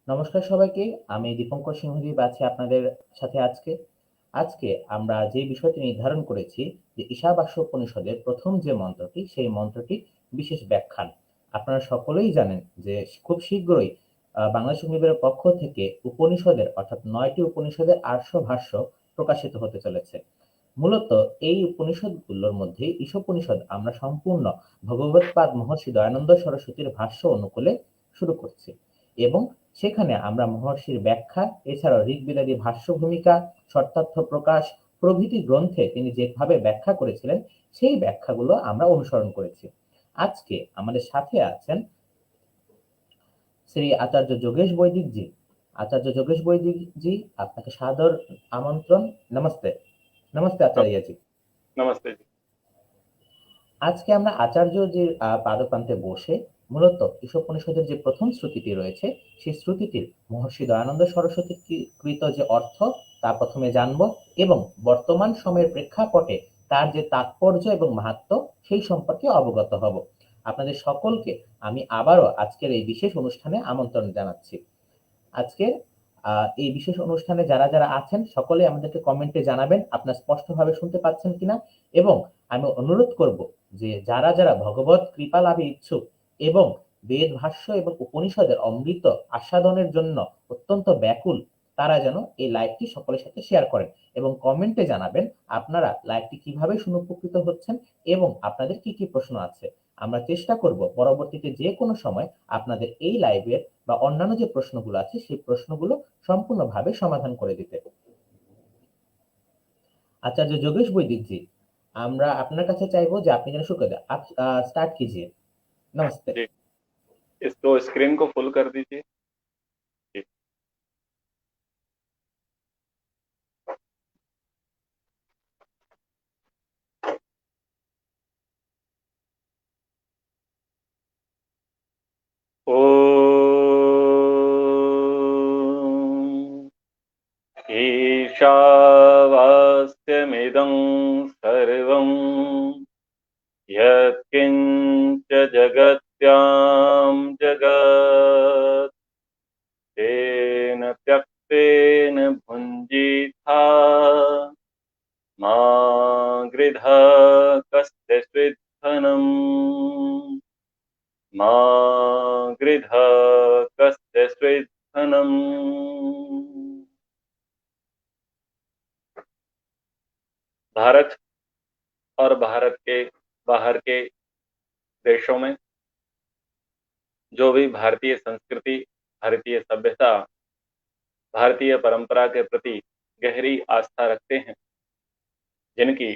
নমস্কার সবাইকে। আমি দীপঙ্কর সিংহদেব আছি আপনাদের সাথে আজকে। আজকে আমরা যে বিষয়টি নির্ধারণ করেছি যে ঈশাবাস্য উপনিষদের প্রথম যে মন্ত্রটি, সেই মন্ত্রটি বিশেষ ব্যাখ্যান। আপনারা সকলেই জানেন যে খুব শীঘ্রই বাংলা সংবিধানের পক্ষ থেকে উপনিষদের অর্থাৎ ৯টি উপনিষদের আর্ষ ভাষ্য প্রকাশিত হতে চলেছে। মূলত এই উপনিষদগুলোর মধ্যে ঈশোপনিষদ আমরা সম্পূর্ণ ভগবৎপাদ মহর্ষি দয়ানন্দ সরস্বতীর ভাষ্য অনুকূলে শুরু করছি এবং সেখানে আমরা মহর্ষির ব্যাখ্যা এছাড়াও ঋগ্বেদাদি ভাষ্য ভূমিকা, শর্তার্থ প্রকাশ প্রভৃতি গ্রন্থে তিনি যেভাবে ব্যাখ্যা করেছিলেন সেই ব্যাখ্যাগুলো আমরা অনুসরণ করেছি। আজকে আমাদের সাথে আছেন শ্রী আচার্য যোগেশ বৈদিক জি। আচার্য যোগেশ বৈদিক জি, আপনাকে সাদর আমন্ত্রণ। নমস্তে। নমস্তে আচার্য জি। नमस्ते जी। আজকে আমরা আচার্যজির পাদপ্রান্তে বসে মূলত ঈশোপনিষদের যে প্রথম শ্রুতিটি রয়েছে সেই শ্রুতিটির মহর্ষি দয়ানন্দ সরস্বতী কৃত যে অর্থ তা প্রথমে জানব এবং বর্তমান সময়ের প্রেক্ষাপটে তার যে তাৎপর্য এবং মাহাত্ম্য সেই সম্পর্কে অবগত হব। আপনাদের সকলকে আমি আবারও আজকের এই বিশেষ অনুষ্ঠানে আমন্ত্রণ জানাচ্ছি। আজকের এই বিশেষ অনুষ্ঠানে যারা যারা আছেন সকলে আমাদেরকে কমেন্টে জানাবেন আপনারা স্পষ্টভাবে শুনতে পাচ্ছেন কিনা, এবং আমি অনুরোধ করব যে যারা যারা ভগবত কৃপা লাভে ইচ্ছুক এবং বেদ ভাষ্য এবং উপনিষদের অমৃত আস্বাদনের জন্য অত্যন্ত ব্যাকুল, তারা যেন এই লাইভটি সকলের সাথে শেয়ার করেন এবং কমেন্টে জানাবেন আপনারা লাইভটি কিভাবে শুনে উপকৃত হচ্ছেন এবং আপনাদের কি কি প্রশ্ন আছে। আমরা চেষ্টা করব পরবর্তীতে যে কোনো সময় আপনাদের এই লাইভের বা অন্যান্য যে প্রশ্নগুলো আছে সেই প্রশ্নগুলো সম্পূর্ণভাবে সমাধান করে দিতে। আচার্য যোগেশ বৈদিক জি, আমরা আপনার কাছে চাইবো যে আপনি যেন শুরু করে দেন। आप स्टार्ट कीजिए। नमस्ते। जी, इसको स्क्रीन को फुल कर दीजिए जी। ओम ईशावास्यमिदं सर्वं यत्किञ्च जगत्यां जगत् तेन त्यक्तेन भुञ्जीथा मा गृधा कस्य स्विद्धनम् मा गृधा कस्य स्विद्धनम्। भारत और भारत के बाहर के देशों में जो भी भारतीय संस्कृति, भारतीय सभ्यता, भारतीय परंपरा के प्रति गहरी आस्था रखते हैं, जिनकी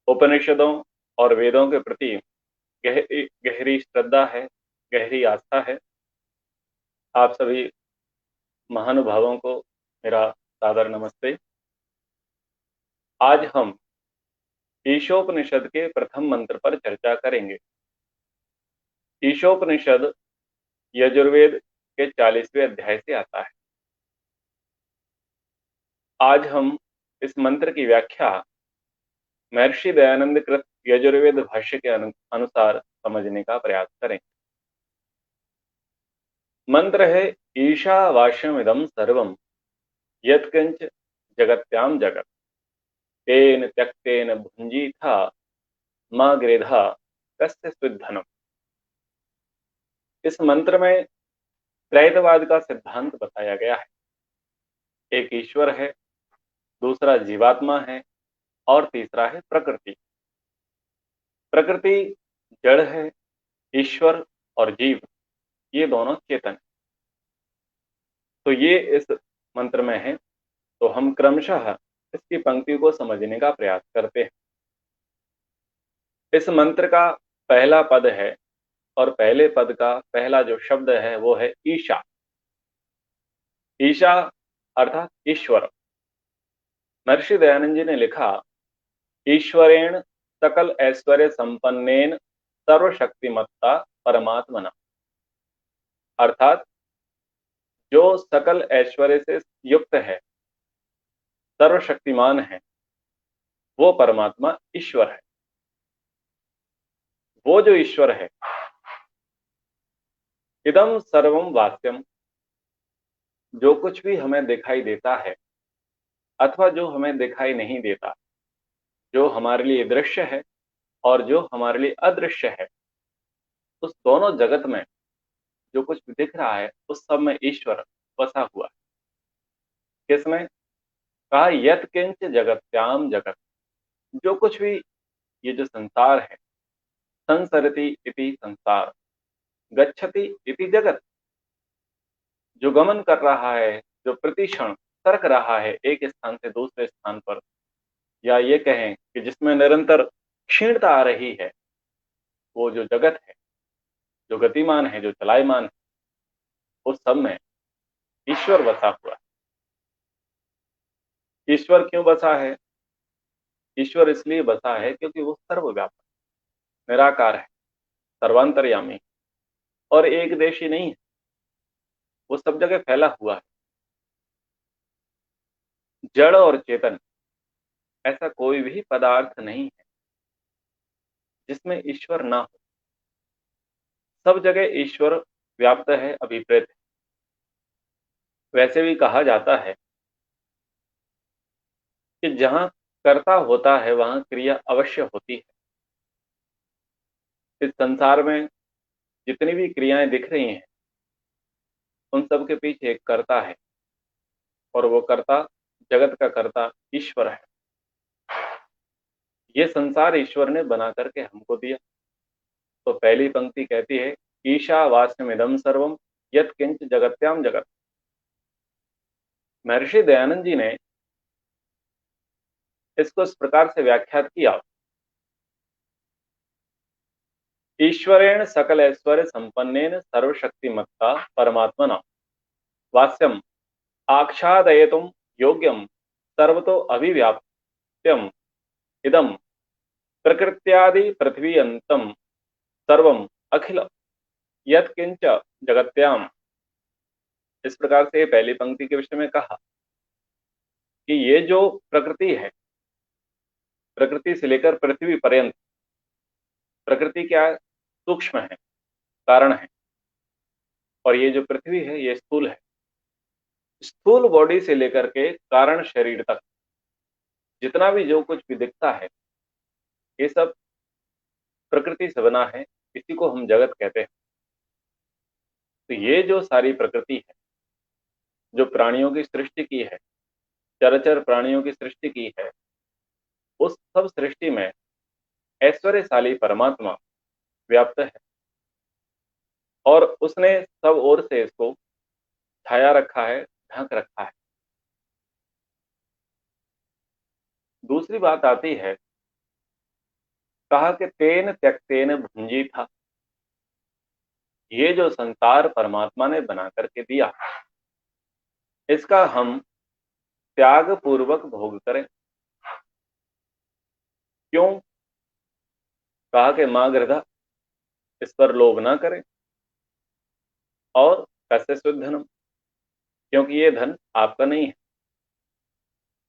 उपनिषदों और वेदों के प्रति गहरी गहरी श्रद्धा है, गहरी आस्था है, आप सभी महानुभावों को मेरा सादर नमस्ते। आज हम ईशोपनिषद के प्रथम मंत्र पर चर्चा करेंगे। ईशोपनिषद यजुर्वेद के 40वें अध्याय से आता है। आज हम इस मंत्र की व्याख्या महर्षि दयानंद कृत यजुर्वेद भाष्य के अनुसार समझने का प्रयास करें। मंत्र है ईशावास्यमिदं सर्वं यत्किंच जगत्याम जगत तेन त्यक्तेन भुंजीथा मा गृधा कस्य स्विद्धनम्। इस मंत्र में त्रैतवाद का सिद्धांत बताया गया है। एक ईश्वर है, दूसरा जीवात्मा है और तीसरा है प्रकृति। प्रकृति जड़ है, ईश्वर और जीव ये दोनों चेतन है। तो ये इस मंत्र में है। तो हम क्रमशः इसकी पंक्ति को समझने का प्रयास करते हैं। इस मंत्र का पहला पद है और पहले पद का पहला जो शब्द है वो है ईशा। ईशा अर्थात ईश्वर। महर्षि दयानंद जी ने लिखा, ईश्वरेण सकल ऐश्वर्य संपन्नेन सर्वशक्तिमत्ता परमात्मना। अर्थात जो सकल ऐश्वर्य से युक्त है, सर्वशक्तिमान है, वो परमात्मा ईश्वर है। वो जो ईश्वर है, इदम सर्वम वास्यम, जो कुछ भी हमें दिखाई देता है अथवा जो हमें दिखाई नहीं देता, जो हमारे लिए दृश्य है और जो हमारे लिए अदृश्य है, उस दोनों जगत में जो कुछ भी दिख रहा है उस सब में ईश्वर बसा हुआ है। किसमें? कहा यत किंच जगत्याम जगत, जो कुछ भी ये जो संसार है, संसरति इति संसार, गच्छति इति जगत, जो गमन कर रहा है, जो प्रतिक्षण सरक रहा है एक स्थान से दूसरे स्थान पर, या ये कहें कि जिसमें निरंतर क्षीणता आ रही है, वो जो जगत है, जो गतिमान है, जो चलायमान है, उस सब में ईश्वर बसा हुआ है। ईश्वर क्यों बसा है? ईश्वर इसलिए बसा है क्योंकि वो सर्वव्यापक, निराकार है, सर्वांतर्यामी और एक देशी नहीं है, वो सब जगह फैला हुआ है। जड़ और चेतन ऐसा कोई भी पदार्थ नहीं है जिसमें ईश्वर ना हो। सब जगह ईश्वर व्याप्त है, अभिप्रेत है। वैसे भी कहा जाता है कि जहां कर्ता होता है वहां क्रिया अवश्य होती है। इस संसार में जितनी भी क्रियाएं दिख रही हैं उन सब के पीछे एक कर्ता है, और वो कर्ता, जगत का कर्ता ईश्वर है। ये संसार ईश्वर ने बना करके हमको दिया। तो पहली पंक्ति कहती है ईशावास्यमिदं सर्वम यत् किंच जगत्याम जगत। महर्षि दयानंद जी ने इसको इस प्रकार से व्याख्यात किया, ईश्वरेण सकल ऐश्वर्य संपन्नेन सर्वशक्तिमत्ता परमात्मना वास्यम आख्यादयितुम योग्यम सर्वतो अभिव्याप्त्यम इदम प्रकृत्यादि पृथ्वी अंतम सर्वम अखिल यत्किंच जगत्याम। इस प्रकार से पहली पंक्ति के विषय में कहा कि ये जो प्रकृति है, प्रकृति से लेकर पृथ्वी पर्यंत, प्रकृति क्या है? सूक्ष्म है, कारण है, और ये जो पृथ्वी है ये स्थूल है। स्थूल बॉडी से लेकर के कारण शरीर तक जितना भी जो कुछ भी दिखता है ये सब प्रकृति से बना है, इसी को हम जगत कहते हैं। तो ये जो सारी प्रकृति है, जो प्राणियों की सृष्टि की है, चरचर प्राणियों की सृष्टि की है, उस सब सृष्टि में ऐश्वर्यशाली परमात्मा व्याप्त है, और उसने सब ओर से इसको छाया रखा है, ढक रखा है। दूसरी बात आती है, कहा कि तेन त्यक्तेन भुंजी था, ये जो संसार परमात्मा ने बना करके दिया, इसका हम त्याग पूर्वक भोग करें। क्यों? कहा कि मां गृधा, इस पर लोभ ना करें, और कैसे शुद्ध धनम, क्योंकि ये धन आपका नहीं है।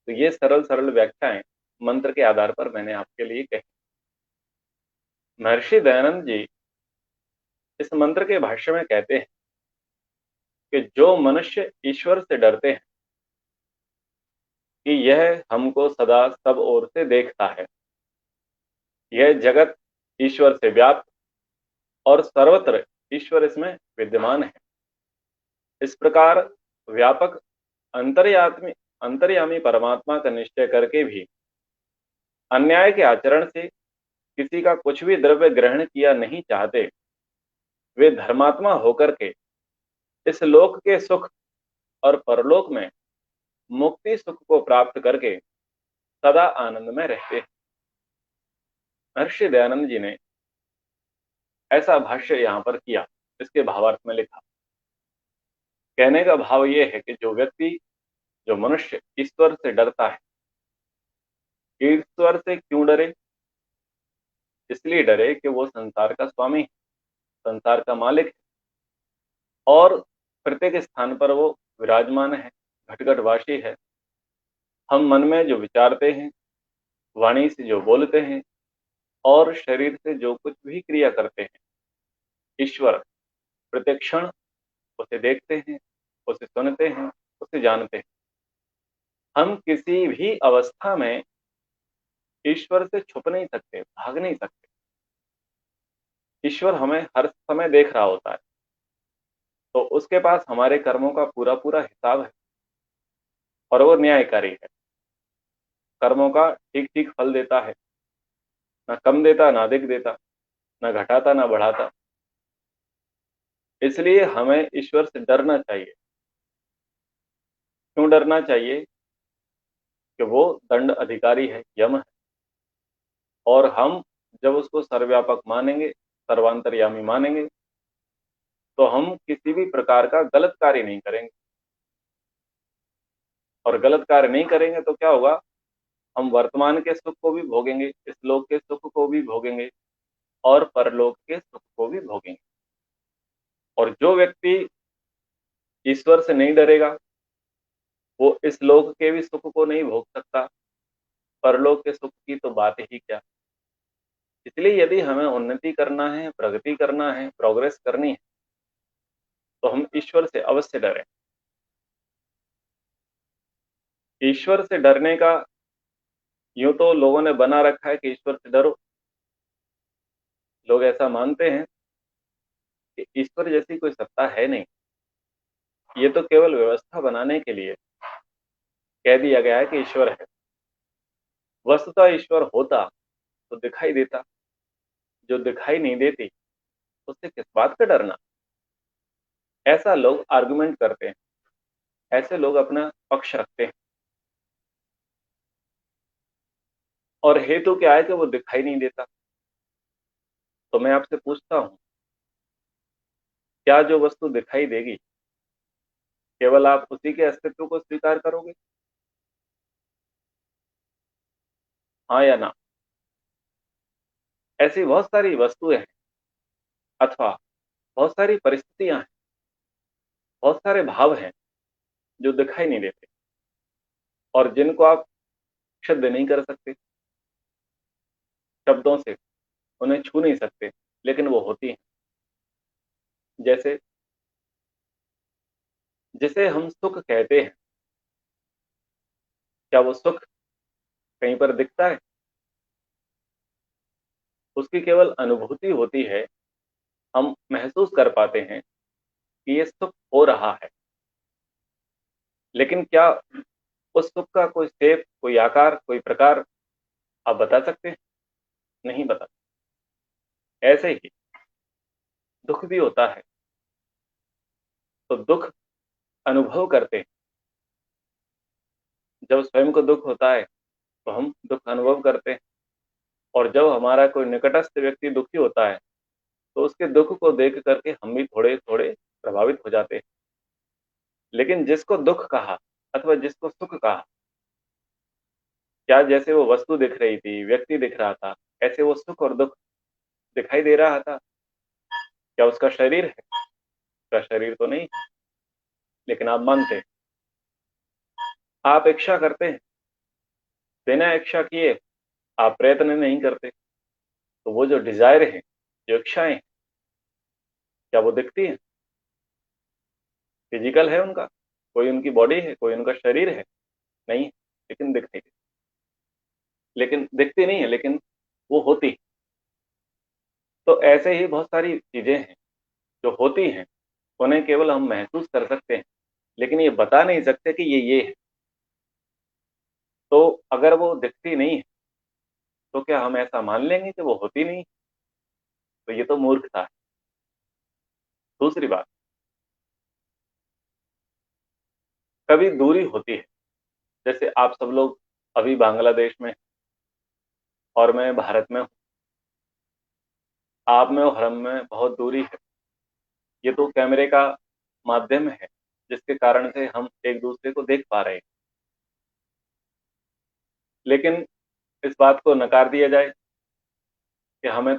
तो ये सरल सरल व्याख्याएं मंत्र के आधार पर मैंने आपके लिए कही। महर्षि दयानंद जी इस मंत्र के भाष्य में कहते हैं कि जो मनुष्य ईश्वर से डरते हैं कि यह हमको सदा सब ओर से देखता है, यह जगत ईश्वर से व्याप्त और सर्वत्र ईश्वर इसमें विद्यमान है, इस प्रकार व्यापक अंतर्यामी परमात्मा का निश्चय करके भी अन्याय के आचरण से किसी का कुछ भी द्रव्य ग्रहण किया नहीं चाहते, वे धर्मात्मा होकर के इस लोक के सुख और परलोक में मुक्ति सुख को प्राप्त करके सदा आनंद में रहते हैं। महर्षि दयानंद जी ने ऐसा भाष्य यहाँ पर किया, इसके भावार्थ में लिखा। कहने का भाव यह है कि जो व्यक्ति, जो मनुष्य ईश्वर से डरता है, ईश्वर से क्यों डरे? इसलिए डरे कि वो संसार का स्वामी है, संसार का मालिक है, और प्रत्येक स्थान पर वो विराजमान है, घटघटवासी है। हम मन में जो विचारते हैं, वाणी से जो बोलते हैं और शरीर से जो कुछ भी क्रिया करते हैं, ईश्वर प्रत्येक क्षण उसे देखते हैं, उसे सुनते हैं, उसे जानते हैं। हम किसी भी अवस्था में ईश्वर से छुप नहीं सकते, भाग नहीं सकते। ईश्वर हमें हर समय देख रहा होता है, तो उसके पास हमारे कर्मों का पूरा पूरा हिसाब है और वो न्यायकारी है। कर्मों का ठीक ठीक फल देता है, ना कम देता ना अधिक देता, ना घटाता ना बढ़ाता। इसलिए हमें ईश्वर से डरना चाहिए। क्यों डरना चाहिए? कि वो दंड अधिकारी है, यम है, और हम जब उसको सर्वव्यापक मानेंगे, सर्वांतर्यामी मानेंगे, तो हम किसी भी प्रकार का गलत कार्य नहीं करेंगे। और गलत कार्य नहीं करेंगे तो क्या होगा? हम वर्तमान के सुख को भी भोगेंगे, इस लोक के सुख को भी भोगेंगे और परलोक के सुख को भी भोगेंगे। और जो व्यक्ति ईश्वर से नहीं डरेगा, वो इस लोक के भी सुख को नहीं भोग सकता, परलोक के सुख की तो बात ही क्या। इसलिए यदि हमें उन्नति करना है, प्रगति करना है, प्रोग्रेस करनी है, तो हम ईश्वर से अवश्य डरें। ईश्वर से डरने का यूं तो लोगों ने बना रखा है कि ईश्वर से डरो। लोग ऐसा मानते हैं कि ईश्वर जैसी कोई सत्ता है नहीं, ये तो केवल व्यवस्था बनाने के लिए कह दिया गया है कि ईश्वर है। वस्तुतः ईश्वर होता तो दिखाई देता, जो दिखाई नहीं देती उससे किस बात का डरना। ऐसा लोग आर्गुमेंट करते हैं, ऐसे लोग अपना पक्ष रखते हैं, और हेतु क्या है कि वो दिखाई नहीं देता। तो मैं आपसे पूछता हूं, क्या जो वस्तु दिखाई देगी केवल आप उसी के अस्तित्व को स्वीकार करोगे? हाँ या ना? ऐसी बहुत सारी वस्तुएं हैं, अथवा बहुत सारी परिस्थितियां हैं, बहुत सारे भाव हैं जो दिखाई नहीं देते और जिनको आप शुद्ध नहीं कर सकते, शब्दों से उन्हें छू नहीं सकते, लेकिन वो होती हैं। जैसे जिसे हम सुख कहते हैं, क्या वो सुख कहीं पर दिखता है? उसकी केवल अनुभूति होती है, हम महसूस कर पाते हैं कि ये सुख हो रहा है। लेकिन क्या उस सुख का कोई शेप, कोई आकार, कोई प्रकार आप बता सकते हैं? नहीं बता। ऐसे ही दुख भी होता है, तो दुख अनुभव करते हैं। जब स्वयं को दुख होता है तो हम दुख अनुभव करते हैं, और जब हमारा कोई निकटस्थ व्यक्ति दुखी होता है तो उसके दुख को देख करके हम भी थोड़े थोड़े प्रभावित हो जाते हैं। लेकिन जिसको दुख कहा अथवा जिसको सुख कहा, क्या जैसे वो वस्तु दिख रही थी, व्यक्ति दिख रहा था, ऐसे वो सुख और दुख दिखाई दे रहा था? क्या उसका शरीर है? उसका शरीर तो नहीं, लेकिन आप मानते हैं। आप इच्छा करते हैं, बिना इच्छा किए आप प्रयत्न नहीं करते, तो वो जो डिजायर है, जो इच्छाएं हैं, क्या वो दिखती है? फिजिकल है उनका, कोई उनकी बॉडी है, कोई उनका शरीर है? नहीं, लेकिन दिखती है। लेकिन दिखती नहीं है, लेकिन वो होती है। तो ऐसे ही बहुत सारी चीजें हैं जो होती हैं, उन्हें केवल हम महसूस कर सकते हैं, लेकिन ये बता नहीं सकते कि ये है। तो अगर वो दिखती नहीं है तो क्या हम ऐसा मान लेंगे कि वो होती नहीं? तो ये तो मूर्खता है। दूसरी बात, कभी दूरी होती है। जैसे आप सब लोग अभी बांग्लादेश में और मैं भारत में हूँ, आप में और हम में बहुत दूरी है। ये तो कैमरे का माध्यम है जिसके कारण से हम एक दूसरे को देख पा रहे हैं। लेकिन इस बात को नकार दिया जाए कि हमें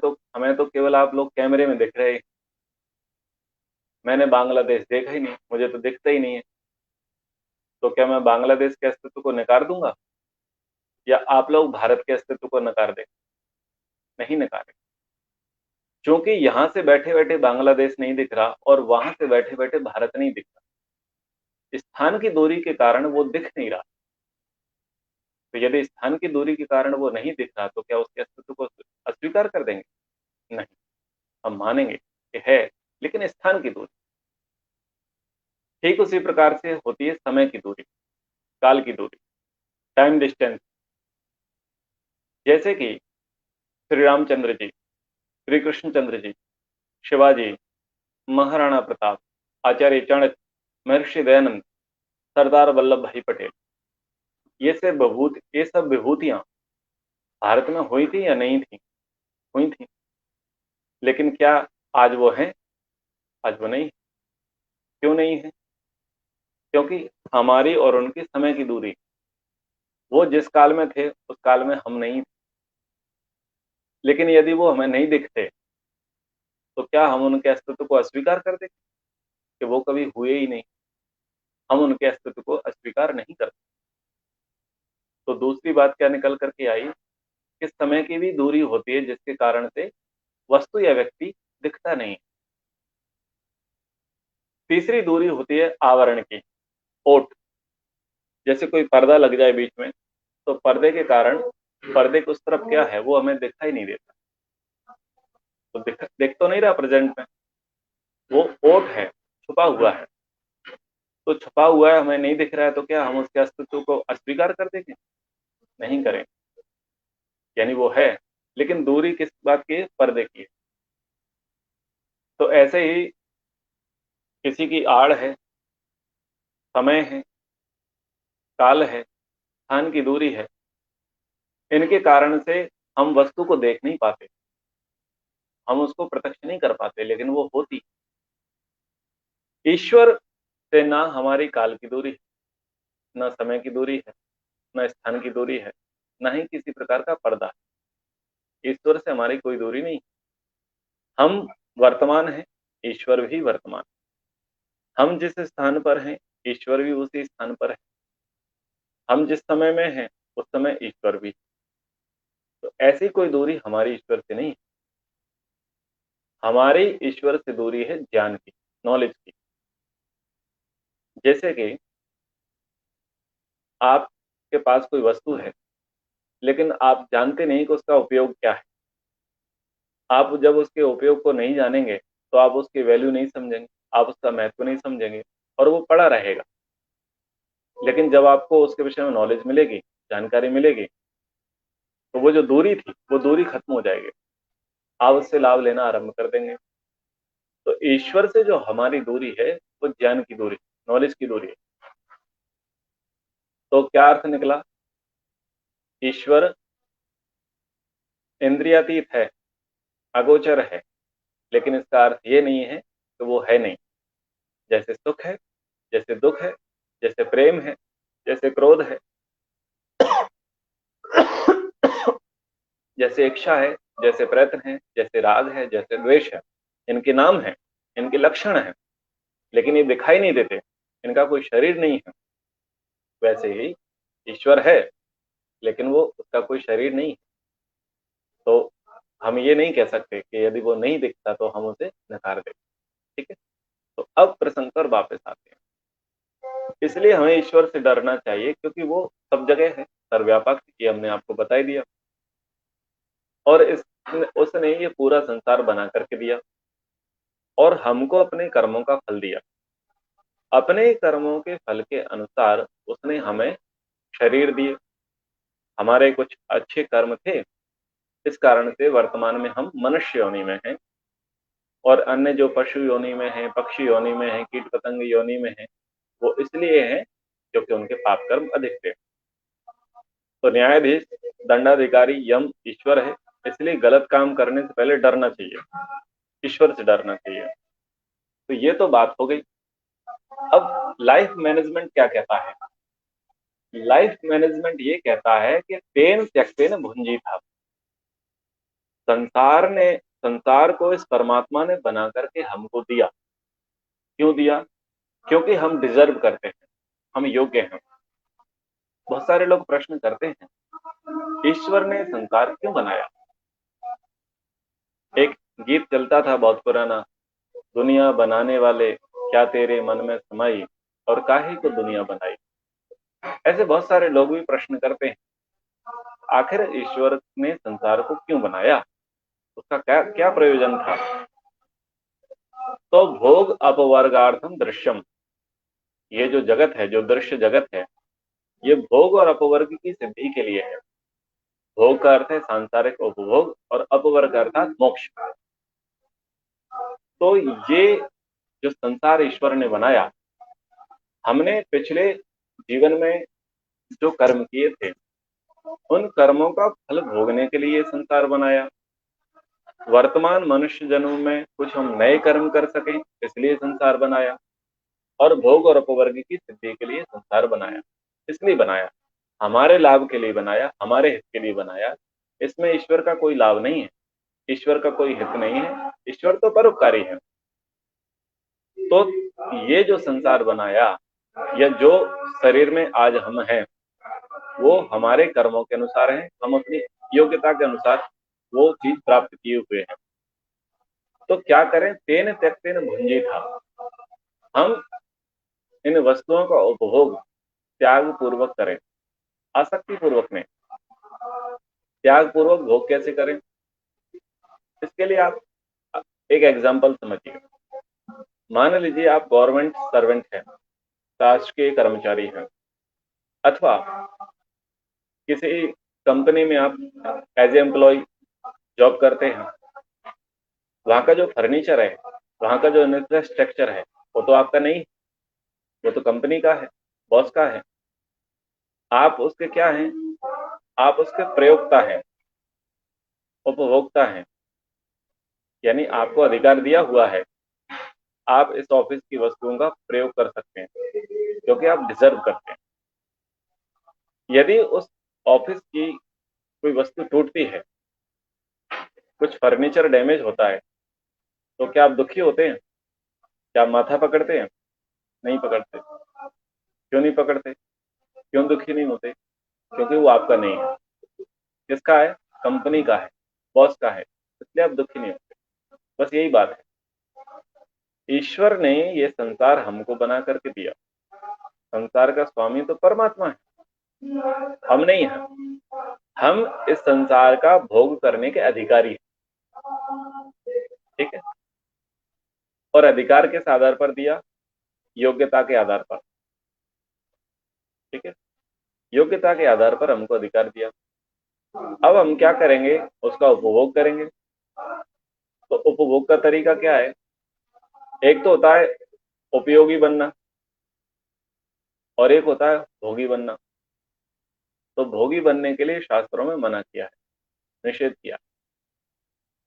तो केवल आप लोग कैमरे में दिख रहे हैं, मैंने बांग्लादेश देखा ही नहीं, मुझे तो दिखता ही नहीं है। तो क्या मैं बांग्लादेश के अस्तित्व को नकार दूंगा, या आप लोग भारत के अस्तित्व को नकार दें? नहीं नकारे। क्योंकि यहां से बैठे बैठे बांग्लादेश नहीं दिख रहा और वहां से बैठे बैठे भारत नहीं दिख रहा। स्थान की दूरी के कारण वो दिख नहीं रहा। तो यदि स्थान की दूरी के कारण वो नहीं दिख रहा तो क्या उसके अस्तित्व को अस्वीकार कर देंगे? नहीं, हम मानेंगे कि है, लेकिन स्थान की दूरी। ठीक उसी प्रकार से होती है समय की दूरी, काल की दूरी, टाइम डिस्टेंस। जैसे कि श्री रामचंद्र जी, श्री कृष्णचंद्र जी, शिवाजी, महाराणा प्रताप, आचार्य चाणक्य, महर्षि दयानंद, सरदार वल्लभ भाई पटेल, ये सब विभूतियां भारत में हुई थी या नहीं थी? हुई थी। लेकिन क्या आज वो हैं? आज वो नहीं। क्यों नहीं है? क्योंकि हमारी और उनकी समय की दूरी, वो जिस काल में थे उस काल में हम नहीं थे। लेकिन यदि वो हमें नहीं दिखते तो क्या हम उनके अस्तित्व को अस्वीकार कर देते कि वो कभी हुए ही नहीं? हम उनके अस्तित्व को अस्वीकार नहीं करते। तो दूसरी बात क्या निकल करके आई कि समय की भी दूरी होती है जिसके कारण से वस्तु या व्यक्ति दिखता नहीं। तीसरी दूरी होती है आवरण की, ओट। जैसे कोई पर्दा लग जाए बीच में तो पर्दे के कारण पर्दे के उस तरफ क्या है वो हमें दिखाई नहीं देता। तो दिख तो नहीं रहा प्रेजेंट में, वो ओट है, छुपा हुआ है। तो छुपा हुआ है, हमें नहीं दिख रहा है, तो क्या हम उसके अस्तित्व को अस्वीकार कर देंगे? नहीं करें। यानी वो है, लेकिन दूरी किस बात की है? पर्दे की है। तो ऐसे ही किसी की आड़ है, समय है, काल है, स्थान की दूरी है। इनके कारण से हम वस्तु को देख नहीं पाते, हम उसको प्रत्यक्ष नहीं कर पाते, लेकिन वो होती। ईश्वर से ना हमारी काल की दूरी है, ना समय की दूरी है, ना स्थान की दूरी है, ना ही किसी प्रकार का पर्दा है। ईश्वर से हमारी कोई दूरी नहीं। हम वर्तमान हैं, ईश्वर भी वर्तमान। हम जिस स्थान पर हैं, ईश्वर भी उसी स्थान पर है। हम जिस समय में हैं, उस समय ईश्वर भी। तो ऐसी कोई दूरी हमारी ईश्वर से नहीं है। हमारी ईश्वर से दूरी है ज्ञान की, नॉलेज की। जैसे कि आपके पास कोई वस्तु है, लेकिन आप जानते नहीं कि उसका उपयोग क्या है। आप जब उसके उपयोग को नहीं जानेंगे तो आप उसकी वैल्यू नहीं समझेंगे, आप उसका महत्व नहीं समझेंगे, और वो पड़ा रहेगा। लेकिन जब आपको उसके विषय में नॉलेज मिलेगी, जानकारी मिलेगी, तो वो जो दूरी थी वो दूरी खत्म हो जाएगी, आप उससे लाभ लेना आरंभ कर देंगे। तो ईश्वर से जो हमारी दूरी है वो ज्ञान की दूरी, नॉलेज की दूरी है। तो क्या अर्थ निकला? ईश्वर इंद्रियातीत है, अगोचर है, लेकिन इसका अर्थ ये नहीं है कि वो है नहीं। जैसे सुख है, जैसे दुख है, जैसे प्रेम है, जैसे क्रोध है, जैसे इच्छा है, जैसे प्रयत्न है, जैसे राग है, जैसे द्वेष है, इनके नाम है, इनके लक्षण है, लेकिन ये दिखाई नहीं देते, इनका कोई शरीर नहीं है। वैसे ही ईश्वर है, लेकिन वो उसका कोई शरीर नहीं है। तो हम ये नहीं कह सकते कि यदि वो नहीं दिखता तो हम उसे नकार दें। ठीक है। तो अब प्रसंग पर वापस आते हैं। इसलिए हमें ईश्वर से डरना चाहिए क्योंकि वो सब जगह है, सर्वव्यापक। ये हमने आपको बता ही दिया। और उसने ये पूरा संसार बना करके दिया और हमको अपने कर्मों का फल दिया। अपने कर्मों के फल के अनुसार उसने हमें शरीर दिए। हमारे कुछ अच्छे कर्म थे, इस कारण से वर्तमान में हम मनुष्य योनि में हैं, और अन्य जो पशु योनि में हैं, पक्षी योनि में हैं, कीट पतंग योनि में हैं, वो इसलिए हैं क्योंकि उनके पाप कर्म अधिक थे। तो न्यायाधीश, दंडाधिकारी, यम ईश्वर है। इसलिए गलत काम करने से पहले डरना चाहिए, ईश्वर से डरना चाहिए। तो ये तो बात हो गई। अब लाइफ मैनेजमेंट क्या कहता है? लाइफ मैनेजमेंट ये कहता है कि तेन त्यक्तेन भुंजीथा। संसार को इस परमात्मा ने बना करके हमको दिया। क्यों दिया? क्योंकि हम डिजर्व करते हैं, हम योग्य हैं। बहुत सारे लोग प्रश्न करते हैं, ईश्वर ने संसार क्यों बनाया? एक गीत चलता था बहुत पुराना, दुनिया बनाने वाले क्या तेरे मन में समाई, और काहे को दुनिया बनाई। ऐसे बहुत सारे लोग भी प्रश्न करते हैं, आखिर ईश्वर ने संसार को क्यों बनाया, उसका क्या क्या प्रयोजन था। तो भोग अपवर्गार्थम दृश्यम, ये जो जगत है, जो दृश्य जगत है, ये भोग और अपवर्ग की सिद्धि के लिए है। भोग का अर्थ है सांसारिक उपभोग और अपवर्ग का अर्थात मोक्ष। तो ये जो संसार ईश्वर ने बनाया, हमने पिछले जीवन में जो कर्म किए थे, उन कर्मों का फल भोगने के लिए संसार बनाया। वर्तमान मनुष्य जन्म में कुछ हम नए कर्म कर सकें, इसलिए संसार बनाया। और भोग और अपवर्ग की सिद्धि के लिए संसार बनाया। इसलिए बनाया, हमारे लाभ के लिए बनाया, हमारे हित के लिए बनाया। इसमें ईश्वर का कोई लाभ नहीं है, ईश्वर का कोई हित नहीं है, ईश्वर तो परोपकारी है। तो ये जो संसार बनाया, या जो शरीर में आज हम हैं, वो हमारे कर्मों के अनुसार है, हम अपनी योग्यता के अनुसार वो चीज प्राप्त किए हुए हैं। तो क्या करें, तेन त्यक्तेन भुंजी था, हम इन वस्तुओं का उपभोग त्याग पूर्वक करें, आसक्ति पूर्वक नहीं। त्याग पूर्वक भोग कैसे करें, इसके लिए आप एक एग्जाम्पल समझिए। मान लीजिए आप गवर्नमेंट सर्वेंट हैं, राष्ट्रीय कर्मचारी हैं, अथवा किसी कंपनी में आप एज ए एम्प्लॉय जॉब करते हैं। वहां का जो फर्नीचर है, वहां का जो इंफ्रास्ट्रक्चर है, वो तो आपका नहीं, वो तो कंपनी का है, बॉस का है। आप उसके क्या हैं, आप उसके प्रयोक्ता हैं, उपभोक्ता हैं। यानी आपको अधिकार दिया हुआ है, आप इस ऑफिस की वस्तुओं का प्रयोग कर सकते हैं क्योंकि आप डिजर्व करते हैं। यदि उस ऑफिस की कोई वस्तु टूटती है, कुछ फर्नीचर डैमेज होता है, तो क्या आप दुखी होते हैं? क्या आप माथा पकड़ते हैं? नहीं पकड़ते। क्यों नहीं पकड़ते, क्यों दुखी नहीं होते? क्योंकि वो आपका नहीं है। किसका है? कंपनी का है, बॉस का है, इसलिए आप दुखी नहीं होते। बस यही बात है। ईश्वर ने ये संसार हमको बना करके दिया। संसार का स्वामी तो परमात्मा है, हम नहीं है। हम इस संसार का भोग करने के अधिकारी हैं, ठीक है। और अधिकार किस आधार पर दिया? योग्यता के आधार पर, ठीक है। योग्यता के आधार पर हमको अधिकार दिया। अब हम क्या करेंगे? उसका उपभोग करेंगे। तो उपभोग का तरीका क्या है? एक तो होता है उपयोगी बनना, और एक होता है भोगी बनना। तो भोगी बनने के लिए शास्त्रों में मना किया है, निषेध किया।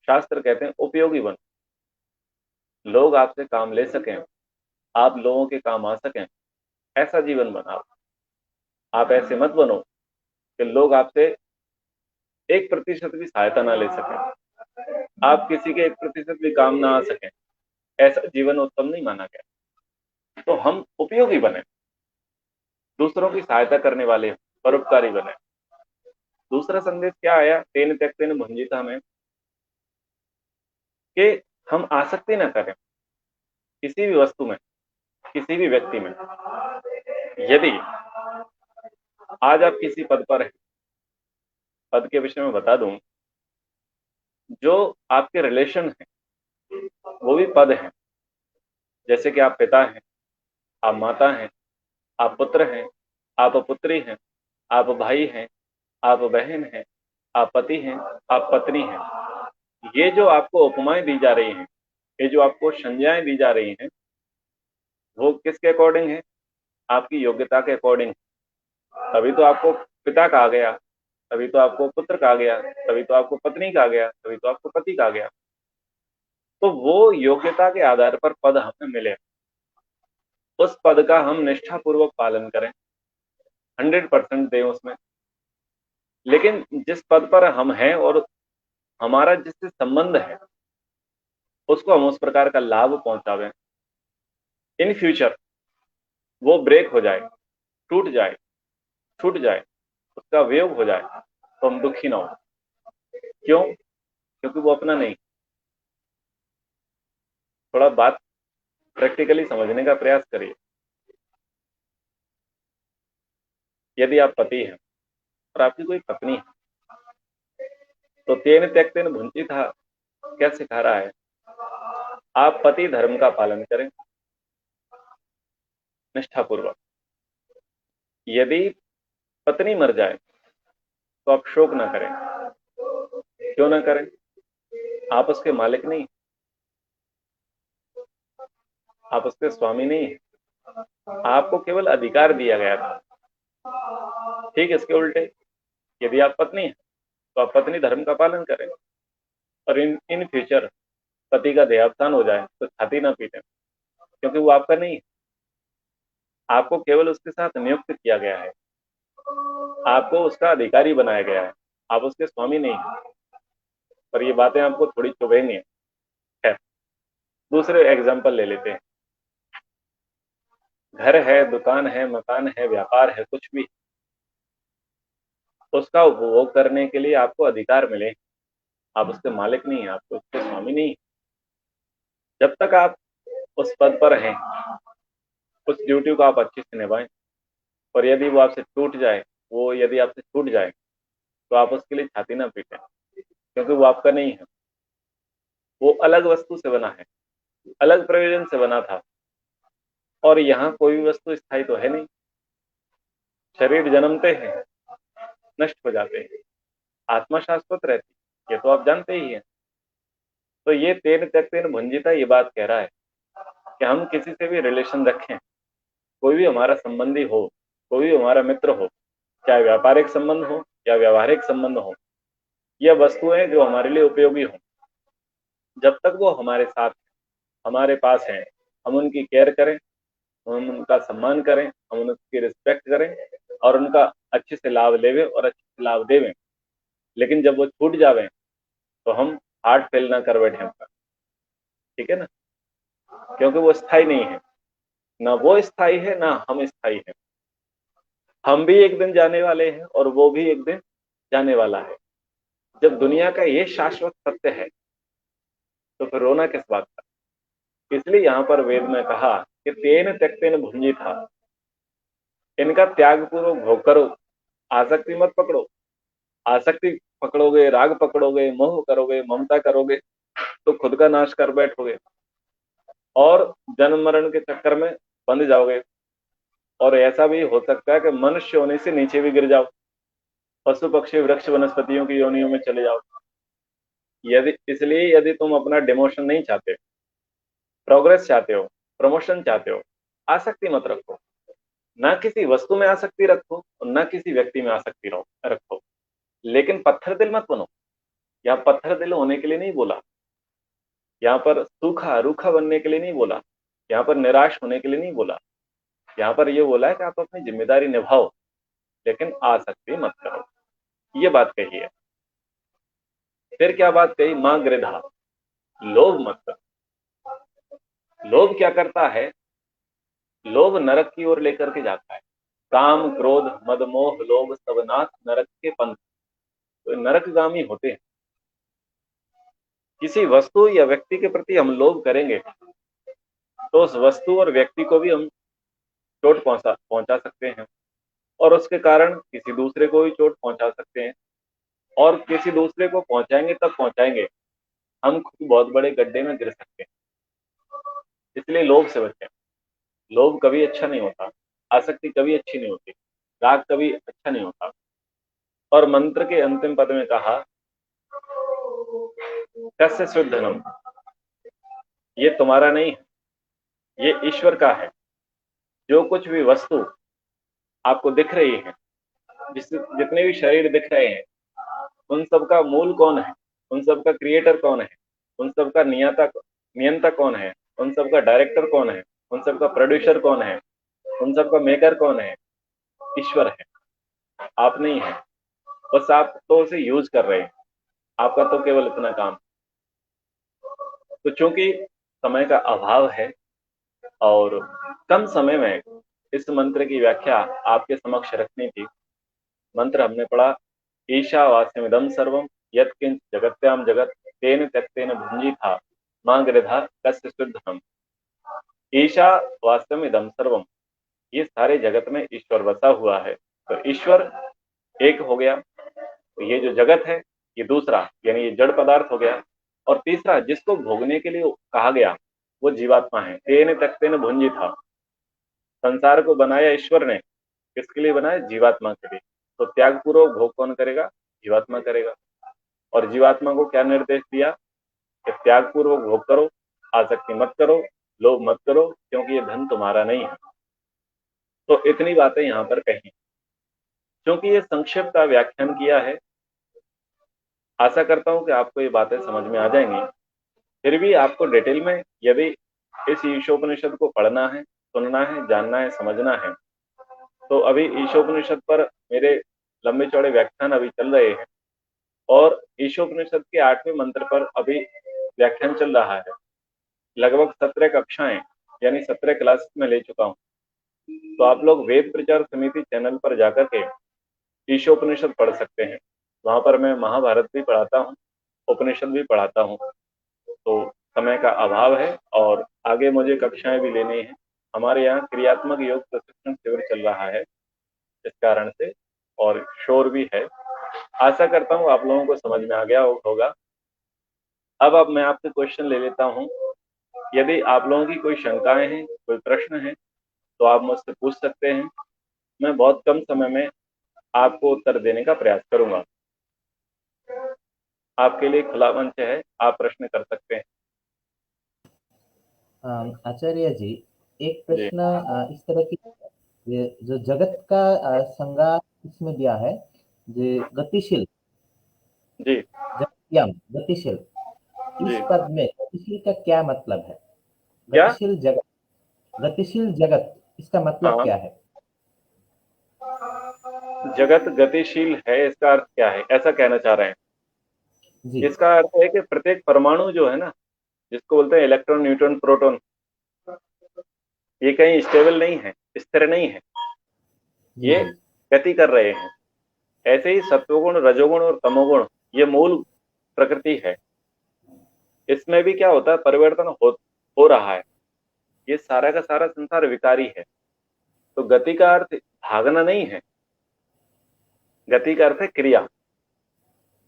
शास्त्र कहते हैं उपयोगी बनो, लोग आपसे काम ले सकें, आप लोगों के काम आ सकें, ऐसा जीवन बनाओ। आप ऐसे मत बनो कि लोग आपसे 1% भी सहायता ना ले सकें, आप किसी के 1% भी काम ना आ सकें। ऐसा जीवन उत्तम नहीं माना गया। तो हम उपयोगी बने, दूसरों की सहायता करने वाले, परोपकारी बने। दूसरा संदेश क्या आया? तेन त्यक्तेन भुंजीता में, कि हम आसक्ति न करें किसी भी वस्तु में, किसी भी व्यक्ति में। यदि आज आप किसी पद पर हैं, पद के विषय में बता दूं, जो आपके रिलेशन है वो भी पद हैं। जैसे कि आप पिता हैं, आप माता हैं, आप पुत्र हैं, आप पुत्री हैं, आप भाई हैं, आप बहन हैं, आप पति हैं, आप पत्नी हैं। ये जो आपको उपमाएं दी जा रही हैं, ये जो आपको संज्ञाएं दी जा रही हैं, वो किसके अकॉर्डिंग है? आपकी योग्यता के अकॉर्डिंग। तभी तो आपको पिता कहा गया, तभी तो आपको पुत्र कहा गया, तभी तो आपको पत्नी कहा गया, तभी तो आपको पति कहा गया। तो वो योग्यता के आधार पर पद हमें मिले, उस पद का हम निष्ठापूर्वक पालन करें, 100% दें उसमें। लेकिन जिस पद पर हम हैं और हमारा जिससे संबंध है, उसको हम उस प्रकार का लाभ पहुंचावें, इन फ्यूचर वो ब्रेक हो जाए, टूट जाए, छूट जाए, उसका वियोग हो जाए, तो हम दुखी ना हो। क्यों? क्योंकि वो अपना नहीं। थोड़ा बात प्रैक्टिकली समझने का प्रयास करिए। यदि आप पति हैं और आपकी कोई पत्नी है, तो तेन त्यक्तेन भुंजीथा क्या सिखा रहा है? आप पति धर्म का पालन करें निष्ठापूर्वक। यदि पत्नी मर जाए तो आप शोक ना करें। क्यों ना करें? आप उसके मालिक नहीं, आप उसके स्वामी नहीं है, आपको केवल अधिकार दिया गया था। ठीक, इसके उल्टे यदि आप पत्नी हैं तो आप पत्नी धर्म का पालन करें, और इन फ्यूचर पति का देहावसान हो जाए तो छाती ना पीटें, क्योंकि वो आपका नहीं है। आपको केवल उसके साथ नियुक्त किया गया है, आपको उसका अधिकारी बनाया गया है, आप उसके स्वामी नहीं हैं। पर ये बातें आपको थोड़ी चुभेंगी। खैर, दूसरे एग्जाम्पल ले लेते हैं। घर है, दुकान है, मकान है, व्यापार है, कुछ भी, उसका उपभोग करने के लिए आपको अधिकार मिले। आप उसके मालिक नहीं हैं, आप उसके स्वामी नहीं हैं। जब तक आप उस पद पर हैं, उस ड्यूटी को आप अच्छे से निभाएं, और यदि वो आपसे टूट जाए, वो यदि आपसे छूट जाए, तो आप उसके लिए छाती ना पीटें, क्योंकि वो आपका नहीं है। वो अलग वस्तु से बना है, अलग प्रयोजन से बना था, और यहाँ कोई भी वस्तु स्थायी तो है नहीं। शरीर जन्मते हैं, नष्ट हो जाते हैं, आत्मा शाश्वत रहती, ये तो आप जानते ही हैं। तो ये तेन त्यक्तेन भुंजिता ये बात कह रहा है कि हम किसी से भी रिलेशन रखें, कोई भी हमारा संबंधी हो, कोई भी हमारा मित्र हो, चाहे व्यापारिक संबंध हो या व्यवहारिक संबंध हो, यह वस्तुएं जो हमारे लिए उपयोगी हो, जब तक वो हमारे साथ, हमारे पास हैं, हम उनकी केयर करें, हम उनका सम्मान करें, हम उनकी रिस्पेक्ट करें, और उनका अच्छे से लाभ लेवें और अच्छे से लाभ देवें। लेकिन जब वो छूट जावे तो हम हार्ट फेल ना कर बैठे उनका। ठीक है ना? क्योंकि वो स्थायी नहीं है, ना वो स्थायी है, ना हम स्थायी हैं। हम भी एक दिन जाने वाले हैं और वो भी एक दिन जाने वाला है। जब दुनिया का ये शाश्वत सत्य है तो फिर रोना किस बात का? इसलिए यहाँ पर वेद में कहा कि तेन त्यक्तेन भुंजी था, इनका त्याग पूर्वक भोग करो, आसक्ति मत पकड़ो। आसक्ति पकड़ोगे, राग पकड़ोगे, मोह करोगे, ममता करोगे, तो खुद का नाश कर बैठोगे और जन्म मरण के चक्कर में बंध जाओगे। और ऐसा भी हो सकता है कि मनुष्य होने से नीचे भी गिर जाओ, पशु पक्षी वृक्ष वनस्पतियों की योनियों में चले जाओ। इसलिए यदि तुम अपना डिमोशन नहीं चाहते, प्रोग्रेस चाहते हो, प्रमोशन चाहते हो, आसक्ति मत रखो। ना किसी वस्तु में आसक्ति रखो और ना किसी व्यक्ति में आसक्ति रखो, लेकिन पत्थर दिल मत बनो। यहाँ पत्थर दिल होने के लिए नहीं बोला, यहाँ पर सूखा रूखा बनने के लिए नहीं बोला, यहाँ पर निराश होने के लिए नहीं बोला। यहाँ पर ये बोला है कि आप अपनी जिम्मेदारी निभाओ, लेकिन आसक्ति मत करो। ये बात कही है। फिर क्या बात कही? मां गृधा, लोभ मत करो। लोभ क्या करता है? लोभ नरक की ओर लेकर के जाता है। काम क्रोध मद मोह लोभ सब नाथ नरक के पंथ, तो नरकगामी होते हैं। किसी वस्तु या व्यक्ति के प्रति हम लोभ करेंगे तो उस वस्तु और व्यक्ति को भी हम चोट पहुंचा सकते हैं, और उसके कारण किसी दूसरे को भी चोट पहुंचा सकते हैं। और किसी दूसरे को पहुंचाएंगे तब पहुंचाएंगे, हम खुद बहुत बड़े गड्ढे में गिर सकते हैं। इसलिए लोभ से बचें। लोभ कभी अच्छा नहीं होता, आसक्ति कभी अच्छी नहीं होती, राग कभी अच्छा नहीं होता। और मंत्र के अंतिम पद में कहा, कस्य शुद्धनम, ये तुम्हारा नहीं है, ये ईश्वर का है। जो कुछ भी वस्तु आपको दिख रही है, जितने भी शरीर दिख रहे हैं, उन सब का मूल कौन है? उन सब का क्रिएटर कौन है? उन सब का नियंता कौन है? उन सब का डायरेक्टर कौन है? उन सब का प्रोड्यूसर कौन है? उन सब का मेकर कौन है? ईश्वर है, आप नहीं है। बस आप तो उसे यूज कर रहे हैं, आपका तो केवल इतना काम। तो चूंकि समय का अभाव है और कम समय में इस मंत्र की व्याख्या आपके समक्ष रखनी थी। मंत्र हमने पढ़ा, ईशावास्यमिदं सर्वं यत्किंच जगत्याम जगत तेन त्यक्तेन भुंजी था मां गृधा कस्य शुद्धम। ईशा वास्तवमिदं सर्वम, ये सारे जगत में ईश्वर बसा हुआ है। तो ईश्वर एक हो गया, तो ये जो जगत है ये दूसरा, यानी ये जड़ पदार्थ हो गया। और तीसरा जिसको भोगने के लिए कहा गया वो जीवात्मा है। तेन तख्तेन भुंजी था, संसार को बनाया ईश्वर ने, किसके लिए बनाया? जीवात्मा के लिए। तो त्याग पूर्वक भोग कौन करेगा? जीवात्मा करेगा। और जीवात्मा को क्या निर्देश दिया कि त्याग पूर्वक भोग करो, आसक्ति मत करो, लोभ मत करो, क्योंकि ये धन तुम्हारा नहीं है। तो इतनी बातें यहाँ पर कही। क्योंकि ये संक्षिप्त का व्याख्यान किया है, आशा करता हूँ कि आपको ये बातें समझ में आ जाएंगी। फिर भी आपको डिटेल में यदि इस ईशोपनिषद को पढ़ना है, सुनना है, जानना है, समझना है, तो अभी ईशोपनिषद पर मेरे लंबे चौड़े व्याख्यान अभी चल रहे हैं। और ईशोपनिषद के 8वें मंत्र पर अभी व्याख्यान चल रहा है। लगभग 17 कक्षाएं यानी 17 क्लासेस में ले चुका हूँ। तो आप लोग वेद प्रचार समिति चैनल पर जाकर के ईशोपनिषद पढ़ सकते हैं। वहां पर मैं महाभारत भी पढ़ाता हूँ, उपनिषद भी पढ़ाता हूँ। तो समय का अभाव है और आगे मुझे कक्षाएं भी लेनी है। हमारे यहाँ क्रियात्मक योग प्रशिक्षण शिविर चल रहा है इस कारण से, और शोर भी है। आशा करता हूँ आप लोगों को समझ में आ गया होगा। अब मैं आपसे क्वेश्चन ले लेता हूँ। यदि आप लोगों की कोई शंकाएं हैं, कोई प्रश्न है, तो आप मुझसे पूछ सकते हैं। मैं बहुत कम समय में आपको उत्तर देने का प्रयास करूंगा। आपके लिए खुला मंच है, आप प्रश्न कर सकते हैं। आचार्य जी, एक जी प्रश्न इस तरह की, ये जो जगत का संज्ञा इसमें दिया है, जो गतिशील, जी जगत्यम गतिशील, जी। इस पद में गतिशील का क्या मतलब है? क्या? गतिशील जगत, गतिशील जगत, इसका मतलब हाँ, क्या है? जगत गतिशील है इसका अर्थ क्या है, ऐसा कहना चाह रहे हैं? जी इसका अर्थ है कि प्रत्येक परमाणु जो है ना, जिसको बोलते हैं इलेक्ट्रॉन, न्यूट्रॉन, प्रोटॉन, ये कहीं स्टेबल नहीं है, स्थिर नहीं है, जी ये जी। गति कर रहे हैं। ऐसे ही सत्वगुण, रजोगुण और तमोगुण ये मूल प्रकृति है। इसमें भी क्या होता है, परिवर्तन हो रहा है। ये सारा का सारा संसार विकारी है। तो गति का अर्थ भागना नहीं है, गति का अर्थ है क्रिया।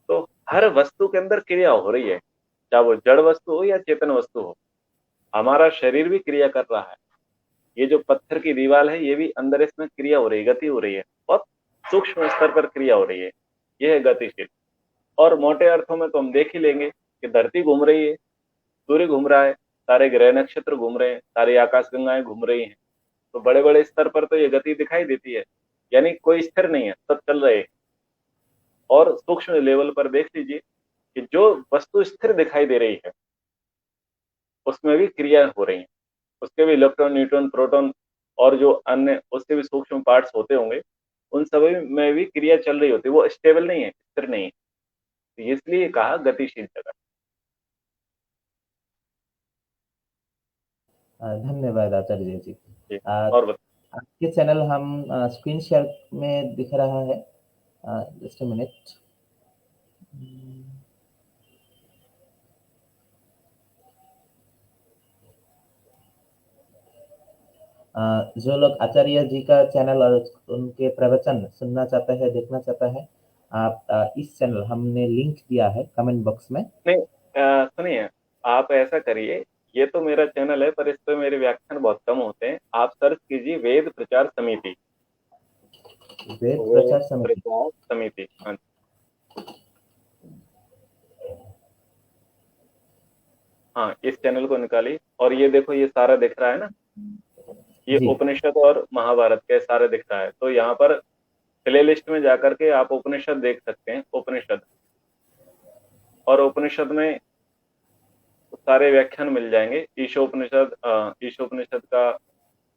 तो हर वस्तु के अंदर क्रिया हो रही है, चाहे वो जड़ वस्तु हो या चेतन वस्तु हो। हमारा शरीर भी क्रिया कर रहा है। ये जो पत्थर की दीवार है, ये भी अंदर इसमें क्रिया हो रही है, गति हो रही है, बहुत सूक्ष्म स्तर पर क्रिया हो रही है। यह है गतिशील। और मोटे अर्थों में तो हम देख ही लेंगे कि धरती घूम रही है, सूर्य घूम रहा है, सारे ग्रह नक्षत्र घूम रहे हैं, सारी आकाश गंगाएं घूम रही हैं। तो बड़े बड़े स्तर पर तो ये गति दिखाई देती है, यानी कोई स्थिर नहीं है, सब चल रहे हैं। और सूक्ष्म लेवल पर देख लीजिए कि जो वस्तु स्थिर दिखाई दे रही है उसमें भी क्रिया हो रही है। उसके भी इलेक्ट्रॉन, न्यूट्रॉन, प्रोटॉन और जो अन्य उसके भी सूक्ष्म पार्ट्स होते होंगे, उन सभी में भी क्रिया चल रही होती है। वो स्टेबल नहीं है, स्थिर नहीं है। तो इसलिए कहा गतिशील जगत। धन्यवाद आचार्य जी। जी। अ, और बता। आपके चैनल हम स्क्रीन शेयर में दिख रहा है, जस्ट अ मिनट। जो लोग आचार्य जी का चैनल और उनके प्रवचन सुनना चाहता है, देखना चाहता है, आप इस चैनल हमने लिंक दिया है कमेंट बॉक्स में। नहीं, सुनिए, आप ऐसा करिए, ये तो मेरा चैनल है पर इस पे मेरे व्याख्यान बहुत कम होते हैं। आप सर्च कीजिए वेद प्रचार समिति। वेद वेद प्रचार समिति। प्रचार समिति, हाँ। हाँ, इस चैनल को निकालिए और ये देखो, ये सारा दिख रहा है ना, ये जी उपनिषद और महाभारत के सारे दिख रहा है। तो यहाँ पर प्ले लिस्ट में जाकर के आप उपनिषद देख सकते हैं, उपनिषद। और उपनिषद में सारे व्याख्यान मिल जाएंगे। ईशोपनिषद का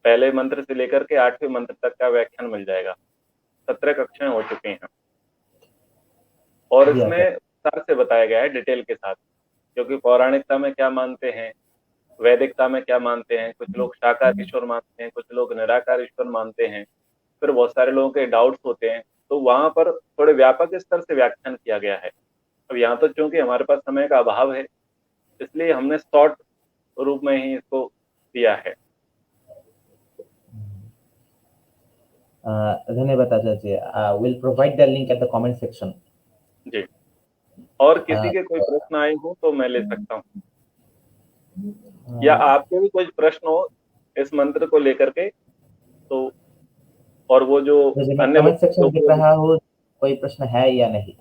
पहले मंत्र से लेकर के 8वें मंत्र तक का व्याख्यान मिल जाएगा। 17 कक्षाएं हो चुकी हैं और जी इसमें आचार्य। विस्तार से बताया गया है डिटेल के साथ। क्योंकि पौराणिकता में क्या मानते हैं, वैदिकता में क्या मानते हैं, कुछ लोग साकार ईश्वर मानते हैं, कुछ लोग निराकार ईश्वर मानते हैं, फिर बहुत सारे लोगों के डाउट्स होते हैं। तो वहां पर थोड़े व्यापक स्तर से व्याख्यान किया गया है। अब यहाँ तो चूंकि हमारे पास समय का अभाव है, इसलिए हमने शॉर्ट रूप में ही इसको दिया है। धन्यवाद Acharya ji. Will provide the link at the comment section. जी। और किसी के कोई प्रश्न आए हो तो मैं ले सकता हूँ, या आपके भी कोई प्रश्न हो इस मंत्र को लेकर के तो, और वो जो मुझे मैं अन्य कमेंट बच्चे सेक्शन लोग देख जो, रहा हूँ, कोई प्रश्न है या नहीं।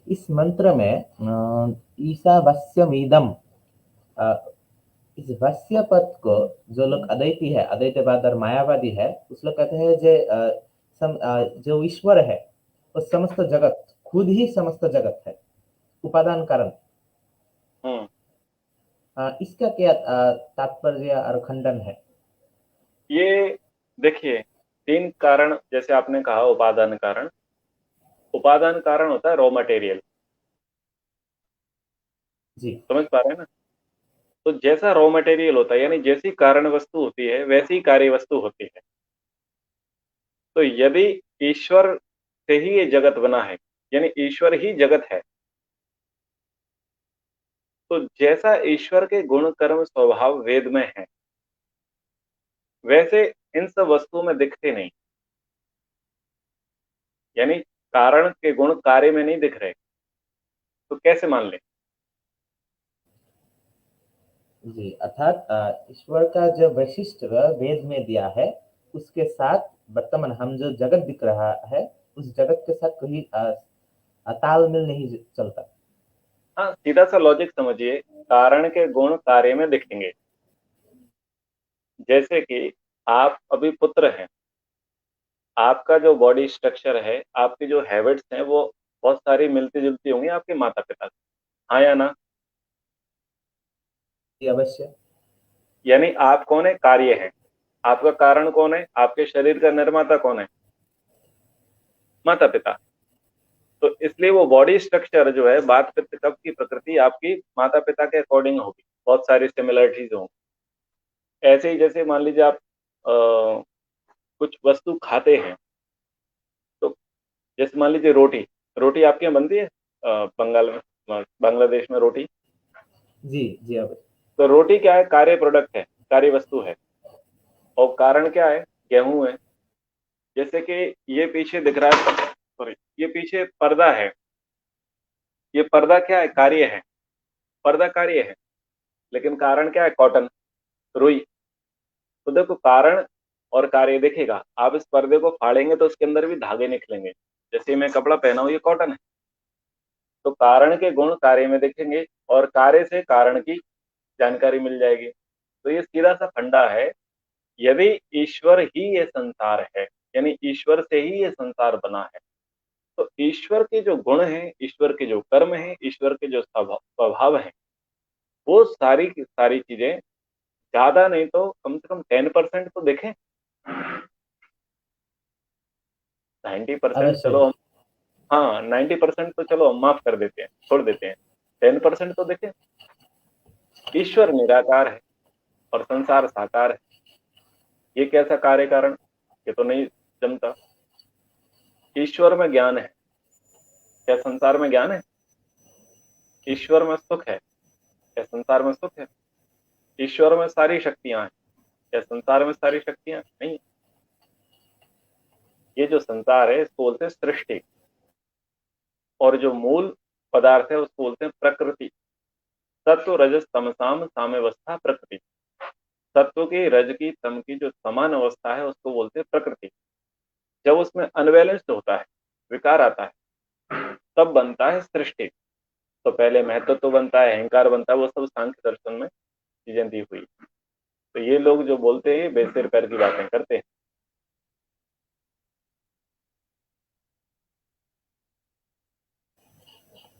इस मंत्र में ईशावास्यमिदम, इस वश्य पद को जो लोग अद्वैती है, अद्वैतवाद और मायावादी है, उस लोग कहते हैं जो ईश्वर है वो समस्त जगत, खुद ही समस्त जगत है, उपादान कारण। इसका क्या तात्पर्य और खंडन है। ये देखिए, तीन कारण, जैसे आपने कहा उपादान कारण, उपादान कारण होता है रॉ मटेरियल, जी समझ पा रहे हैं ना। तो जैसा रॉ मटेरियल होता है, यानी जैसी कारण वस्तु होती है वैसी कार्य वस्तु होती है। तो यदि ईश्वर से ही ये जगत बना है, यानी ईश्वर ही जगत है, तो जैसा ईश्वर के गुण कर्म स्वभाव वेद में है, वैसे इन सब वस्तुओं में दिखते नहीं। यानी कारण के गुण कार्य में नहीं दिख रहे, तो कैसे मान लें। जी, अर्थात ईश्वर का जो वैशिष्ट वेद में दिया है, उसके साथ वर्तमान हम जो जगत दिख रहा है, उस जगत के साथ कोई तालमेल नहीं चलता। हाँ, सीधा सा लॉजिक समझिए, कारण के गुण कार्य में दिखेंगे। जैसे कि आप अभी पुत्र हैं, आपका जो बॉडी स्ट्रक्चर है, आपकी जो हैबिट्स हैं, वो बहुत सारी मिलती जुलती होंगी आपके माता पिता से, हाँ या ना। जी अवश्य। यानी आप कौन है, कार्य है। आपका कारण कौन है, आपके शरीर का निर्माता कौन है, माता पिता। तो इसलिए वो बॉडी स्ट्रक्चर जो है, बात कब की प्रकृति आपकी माता पिता के अकॉर्डिंग होगी, बहुत सारी सिमिलरिटीज होंगी। ऐसे ही जैसे मान लीजिए आप कुछ वस्तु खाते हैं, तो जैसे मान लीजिए रोटी, रोटी आपके यहाँ बनती है बंगाल में, बांग्लादेश में रोटी। जी जी अवश्य। तो रोटी क्या है, कार्य प्रोडक्ट है, कार्य वस्तु है। और कारण क्या है, गेहूं है। जैसे कि ये पीछे दिख रहा है, सॉरी, ये पीछे पर्दा है, ये पर्दा क्या है, कार्य है, पर्दा कार्य है। लेकिन कारण क्या है, कॉटन, रुई। तो देखो, कारण और कार्य दिखेगा, आप इस पर्दे को फाड़ेंगे तो उसके अंदर भी धागे निकलेंगे। जैसे मैं कपड़ा पहना हूं, ये कॉटन है। तो कारण के गुण कार्य में दिखेंगे, और कार्य से कारण की जानकारी मिल जाएगी। तो ये सीधा सा फंडा है। यदि ईश्वर ही ये संसार है, यानी ईश्वर से ही ये संसार बना है, तो ईश्वर के जो गुण हैं, ईश्वर के जो कर्म हैं, ईश्वर के जो स्वभाव हैं, वो सारी की सारी चीजें ज्यादा नहीं तो कम से कम 10% तो देखें। 90% अवश्य चलो हम, हाँ 90% तो चलो हम माफ कर देते हैं, छोड़ देते हैं। 10% तो देखें। ईश्वर निराकार है और संसार साकार है, ये कैसा कार्य कारण, ये तो नहीं जमता। ईश्वर में ज्ञान है, क्या संसार में ज्ञान है। ईश्वर में सुख है, क्या संसार में सुख है। ईश्वर में सारी शक्तियां हैं, क्या संसार में सारी शक्तियां नहीं है। ये जो संसार है इसको बोलते हैं सृष्टि, और जो मूल पदार्थ है उसको बोलते हैं प्रकृति। सत्व रजस तमसाम साम्यावस्था प्रकृति। सत्व की, रज की, तम की जो समान अवस्था है उसको बोलते हैं प्रकृति। जब उसमें अनबैलेंस्ड होता है, विकार आता है, तब बनता है सृष्टि। तो पहले महत्व तो बनता है, अहंकार बनता है, वो सब सांख्य दर्शन में चीजें दी हुई। तो ये लोग जो बोलते हैं बेसिर पैर की बातें करते हैं।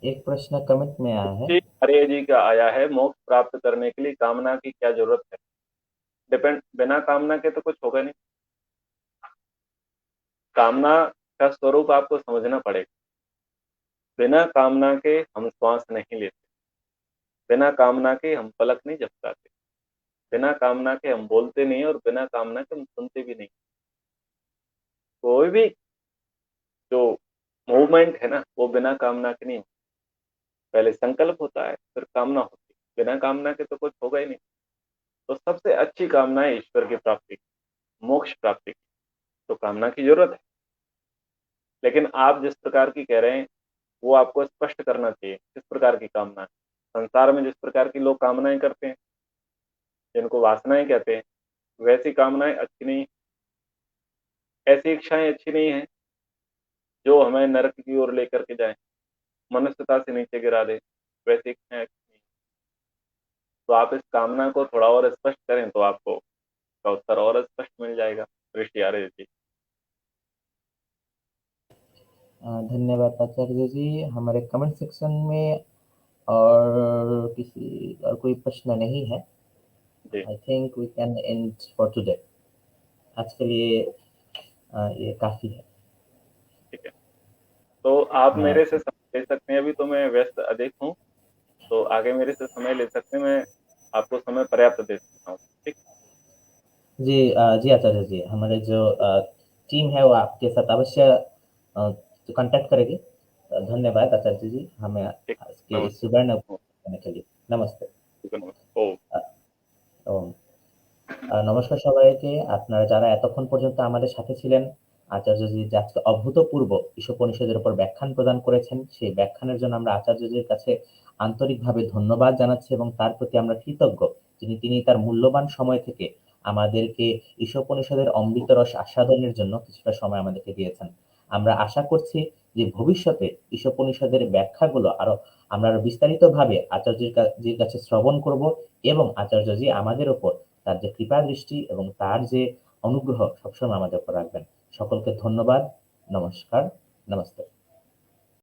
एक प्रश्न कमेंट में आया है। जी, आर्य जी का आया है, मोक्ष प्राप्त करने के लिए कामना की क्या जरूरत है। डिपेंड, बिना कामना के तो कुछ होगा नहीं। कामना का स्वरूप आपको समझना पड़ेगा। बिना कामना के हम श्वास नहीं लेते, बिना कामना के हम पलक नहीं झपकाते, बिना कामना के हम बोलते नहीं, और बिना कामना के हम सुनते भी नहीं। कोई भी जो मूवमेंट है ना, वो बिना कामना के नहीं हो। पहले संकल्प होता है, फिर कामना होती है। बिना कामना के तो कुछ होगा ही नहीं। तो सबसे अच्छी कामना है ईश्वर की प्राप्ति, मोक्ष प्राप्ति की। तो कामना की जरूरत है, लेकिन आप जिस प्रकार की कह रहे हैं वो आपको स्पष्ट करना चाहिए, किस प्रकार की कामना है। संसार में जिस प्रकार की लोग कामनाएं करते हैं, जिनको वासनाएं कहते हैं, वैसी कामनाएं अच्छी नहीं, ऐसी इच्छाएं अच्छी नहीं है जो हमें नरक की ओर लेकर के जाए, मनुष्यता से नीचे गिरा दे, वैसी इच्छाएं अच्छी नहीं। तो आप इस कामना को थोड़ा और स्पष्ट करें तो आपको का उत्तर और स्पष्ट मिल जाएगा ऋषि आर्य जी। धन्यवाद आचार्य जी। हमारे कमेंट सेक्शन में और किसी और कोई प्रश्न नहीं है। जी I think we can end for today. आज के लिए ये काफी है। ठीक है। तो आप मैं मेरे से समय ले सकते हैं, अभी तो मैं व्यस्त अधिक हूँ, तो आगे मेरे से समय ले सकते हैं, मैं आपको समय पर्याप्त दे सकता हूँ। ठीक। जी जी आचार्य जी, हमारे जो टीम है वो आपके साथ अवश्य कांटेक्ट करेगी। धन्यवाद आचार्य जी, हमें ठीक। आज के इस नमस्ते। सुवर्ण करने के लिए। नमस्ते। ठीक है, नमस्ते। ओ। ও নমস্কার সবাইকে। আপনারা যারা এতক্ষণ পর্যন্ত আমাদের সাথে ছিলেন, আচার্যজি যে আজকে অভূতপূর্ব ঈশোপনিষদের উপর ব্যাখ্যান প্রদান করেছেন, সেই ব্যাখ্যানের জন্য আমরা আচার্যজির কাছে আন্তরিকভাবে ধন্যবাদ জানাচ্ছি এবং তার প্রতি আমরা কৃতজ্ঞ। তিনি তার মূল্যবান সময় থেকে আমাদেরকে ঈশোপনিষদের অমৃত রস আস্বাদনের জন্য কিছুটা সময় আমাদেরকে দিয়েছেন। আমরা আশা করছি যে ভবিষ্যতে ঈশোপনিষদের ব্যাখ্যাগুলো আমরা আরো বিস্তারিতভাবে জির কাছে শ্রবণ করব এবং আচার্যজি আমাদের উপর তার যে কৃপা দৃষ্টি এবং তার যে অনুগ্রহ সবসময় আমাদের উপর রাখবেন। সকলকে ধন্যবাদ। নমস্কার। নমস্তে।